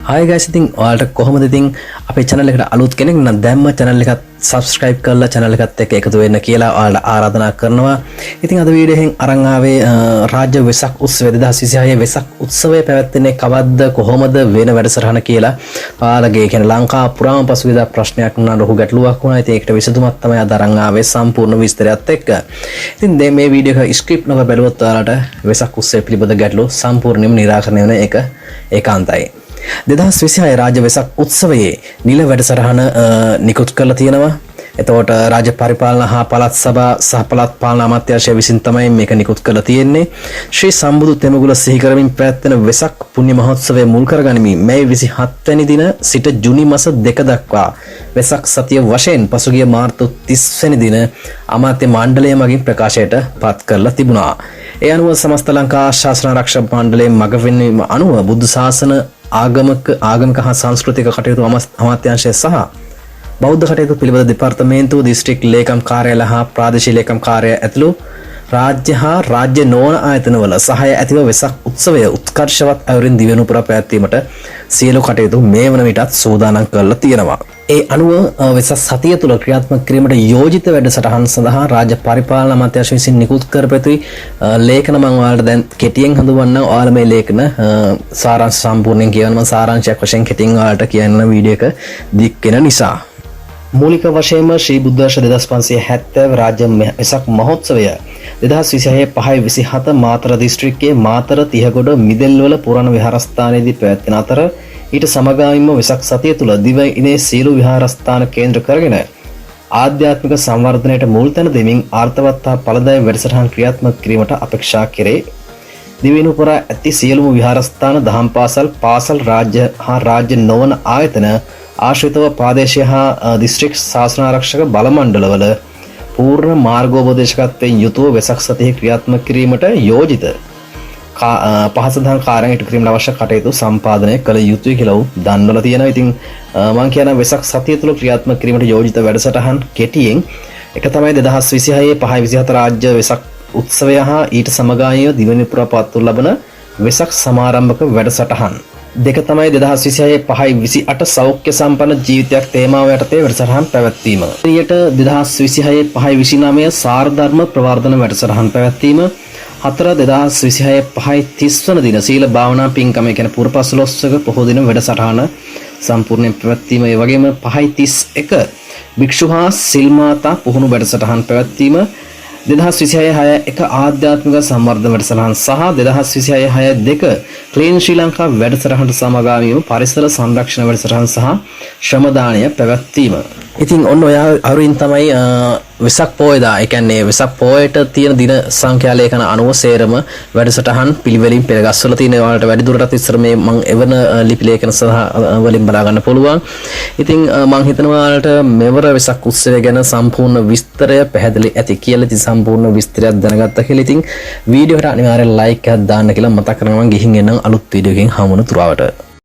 Hi guys, ඉතින් ඔයාලට කොහොමද ඉතින් අපේ channel එකට අලුත් කෙනෙක් නම් දැම්ම channel එකත් subscribe කරලා channel එකත් එක්ක එකතු වෙන්න කියලා ඔයාලට ආරාධනා කරනවා. ඉතින් අද වීඩියෝ එකෙන් අරන් ආවේ රාජ්‍ය වෙසක් උත්සවය 2026 වෙසක් උත්සවය පැවැත්වෙන්නේ කවද්ද කොහොමද වෙන වැඩසටහන කියලා. ඔයාලගේ කියන්නේ ලංකා පුරාම පසුගියදා ප්‍රශ්නයක් වුණා ලොකු ගැටලුවක් වුණා. ඉතින් ඒකට විසඳුමක් තමයි අද අරන් ආවේ සම්පූර්ණ විස්තරයත් එක්ක. ඉතින් මේ වීඩියෝ එක ස්ක්‍රිප්ට් නොකර බලුවොත් ඔයාලට වෙසක් උත්සවය පිළිබඳ ගැටලු සම්පූර්ණයෙන්ම निराකරණය වෙන එක ඒකාන්තයි. 2026 රාජ්‍ය වෙසක් උත්සවයේ නිල වැඩසටහන නිකුත් කරලා තියෙනවා. එතකොට රාජ්‍ය පරිපාලන හා පළාත් සභා සහ පළාත් පාලන අමාත්‍යාංශය විසින් තමයි මේක නිකුත් කරලා තියෙන්නේ. ශ්‍රී සම්බුදු තෙමගුල සිහි කරමින් පැවැත්වෙන වෙසක් පුණ්‍ය මහෝත්සවය මුල් කරගනිමින් මැයි 27 වෙනි දින සිට ජුනි මාස 2 දක්වා වෙසක් සතිය වශයෙන් පසුගිය මාර්තු 30 වෙනි දින අමාත්‍ය මණ්ඩලය මගින් ප්‍රකාශයට පත් කරලා තිබුණා. ඒ අනුව සමස්ත ලංකා ශාසන ආරක්ෂක මණ්ඩලයේ මග පෙන්වීම අනුව බුද්ධ ශාසන ආගමික හා සංස්කෘතික කටයුතු අමාත්‍යාංශය සහ බෞද්ධ කටයුතු පිළිබඳ දෙපාර්තමේන්තුව දිස්ත්‍රික් ලේකම් කාර්යාලය හා ප්‍රාදේශීය ලේකම් කාර්යාලය ඇතුළු රාජ්‍ය හා රාජ්‍ය නොවන ආයතනවල සහාය ඇතිව වෙසක් උත්සවය උත්කර්ෂවත් අයුරින් දිවෙනු පුරා පැවැත්වීමට සියලු කටයුතු මේ වන විටත් සූදානම් කරලා තියෙනවා. ඒ අනුව වෙසක් සතිය තුළ ක්‍රියාත්මක කිරීමට යෝජිත වැඩසටහන් සඳහා රාජ්‍ය පරිපාලන අමාත්‍යාංශය විසින් නිකුත් කරපැතුයි ලේඛන මම ඔයාලට දැන් කෙටියෙන් හඳුන්වන්නම්. ඔයාලා මේ ලේඛන සාරාංශ සම්පූර්ණයෙන් කියවන්න සාරාංශයක් වශයෙන් කෙටියෙන් ඔයාලට කියන්න වීඩියෝ එක දික් වෙන නිසා. මූලික වශයෙන්ම ශ්‍රී බුද්ධ වර්ෂ 2570 රාජ්‍ය වෙසක් මහෝත්සවය 2026 මාතර දිස්ත්‍රික්කයේ මාතර තිහගොඩ මිදෙල්වල පුරාණ විහාරස්ථානයේදී පැවැත්වෙන අතර ඊට සමගාමීව වෙසක් සතිය තුළ දිවයිනේ සියලු විහාරස්ථාන කේන්ද්‍ර කරගෙන ආධ්‍යාත්මික සංවර්ධනයට මුල් තැන දෙමින් ආර්ථවත් හා ඵලදායී වැඩසටහන් ක්‍රියාත්මක කිරීමට අපේක්ෂා කෙරේ. දිවෙනු පුරා ඇති සියලුම විහාරස්ථාන දහම් පාසල් රාජ්‍ය හා රාජ්‍ය නොවන ආයතන ආශ්‍රිතව ප්‍රාදේශීය හා දිස්ත්‍රික් ශාසන ආරක්ෂක බල මණ්ඩලවල පූර්ණ මාර්ගෝපදේශකත්වයෙන් යුතුව වෙසක් සතිය ක්‍රියාත්මක කිරීමට යෝජිත පහසුදහම් කාර්යයන් ඉටු කිරීමට අවශ්‍ය කටයුතු සම්පාදනය කළ යුතුයි කියලා දන්වලා තියෙනවා. ඉතින් මම කියන වෙසක් සතිය තුළ ක්‍රියාත්මක කිරීමට යෝජිත වැඩසටහන් කෙටියෙන් එක තමයි 2026 5/27 රාජ්‍ය වෙසක් උත්සවය හා ඊට සමගාමීව දිවයින පුරා පවත්වනු ලබන වෙසක් සමාරම්භක වැඩසටහන් දෙක තමයි 2026 5/28 සෞඛ්‍ය සම්පන්න ජීවිතයක් තේමාව යටතේ වැඩසටහන් පැවැත්වීම. ඊට 2026 5/29 සාරධර්ම ප්‍රවර්ධන වැඩසටහන් පැවැත්වීම. 4/2026 5/30 වන දින සීල භාවනා පින්කම කියන පුරපසළොස්වක පොහොය දින වැඩසටහන සම්පූර්ණයෙන් පැවැත්වීම. ඒ වගේම 5/31 භික්ෂු හා සිල් මාතා පුහුණු වැඩසටහන් පැවැත්වීම. 2026 6 ආධ්‍යාත්මික සංවර්ධන වැඩසටහන් සහ 2026 6 ක්ලීන් ශ්‍රී ලංකා වැඩසටහනට සමගාමීව පරිසර සංරක්ෂණ වැඩසටහන් සහ ශ්‍රම දානය පැවැත්වීම. ඉතින් ඔන්න ඔය අරුයින් තමයි වෙසක් පොයදා ඒ කියන්නේ වෙසක් පොයට තියෙන දින සංඛ්‍යා ලේඛන අනුව සේරම වැඩසටහන් පිළිවෙලින් පෙරගස්වලා තියෙන ඒවාට වැඩි දුරටත් ඉස්සර මේ මම එවන ලිපි ලේඛන සහ වලින් බලා ගන්න පුළුවන්. ඉතින් මම හිතනවා ඔයාලට මෙවර වෙසක් උත්සවය ගැන සම්පූර්ණ විස්තරය පැහැදිලි ඇති කියලා. ඉතින් සම්පූර්ණ විස්තරයක් දැනගත්තා කියලා. ඉතින් වීඩියෝ එකට අනිවාර්යෙන් ලයික් එකක් දාන්න කියලා මතක් කරනවා. මම ගිහින් එනම් අලුත් වීඩියෝ එකකින් හමු වෙන තුරාවට.